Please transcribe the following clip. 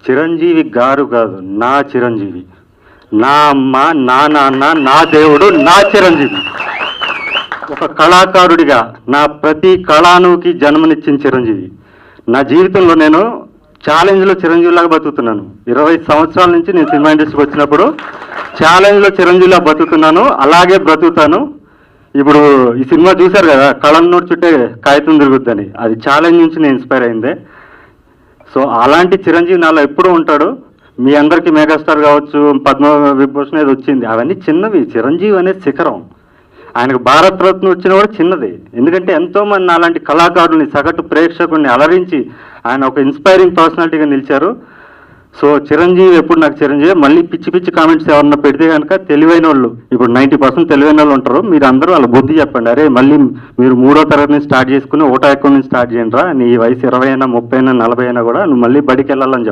చిరంజీవి గారు కాదు, నా చిరంజీవి. నా అమ్మ, నా నాన్న, నా దేవుడు, నా చిరంజీవి. ఒక కళాకారుడిగా నా ప్రతి కళానుకి జన్మనిచ్చిన చిరంజీవి. నా జీవితంలో నేను ఛాలెంజ్లో చిరంజీవిలాగా బతుకుతున్నాను. 20 సంవత్సరాల నుంచి నేను సినిమా ఇండస్ట్రీకి వచ్చినప్పుడు ఛాలెంజ్లో చిరంజీవిలా బతుకుతున్నాను, అలాగే బ్రతుకుతాను. ఇప్పుడు ఈ సినిమా చూశారు కదా, కళన్నోటి చుట్టే కాగితం తిరుగుద్దని, అది ఛాలెంజ్ నుంచి నేను ఇన్స్పైర్ అయిందే. సో అలాంటి చిరంజీవి నాలో ఎప్పుడూ ఉంటాడు. మీ అందరికీ మెగాస్టార్ కావచ్చు, పద్మ విభూషణ్ ఏది వచ్చింది, అవన్నీ చిన్నవి. చిరంజీవి అనేది శిఖరం. ఆయనకు భారత రత్న వచ్చిన కూడా చిన్నది. ఎందుకంటే ఎంతోమంది అలాంటి కళాకారుల్ని, సగటు ప్రేక్షకుల్ని అలరించి ఆయన ఒక ఇన్స్పైరింగ్ పర్సనాలిటీగా నిలిచారు. సో చిరంజీవి ఎప్పుడు నాకు చిరంజీవి. మళ్ళీ పిచ్చి పిచ్చి కామెంట్స్ ఎవరన్నా పెడితే కనుక తెలివైన వాళ్ళు, ఇప్పుడు 90% తెలివైన వాళ్ళు ఉంటారు, మీరు అందరూ వాళ్ళ బుద్ధి చెప్పండి. అరే మళ్ళీ మీరు 3వ తరగతి నుంచి స్టార్ట్ చేసుకుని 1వ అకౌంట్ నుంచి స్టార్ట్ చేయండి రా, నీ వయసు 20 అయినా 30 అయినా 40 అయినా కూడా నువ్వు మళ్ళీ బడికి వెళ్ళాలని చెప్పండి.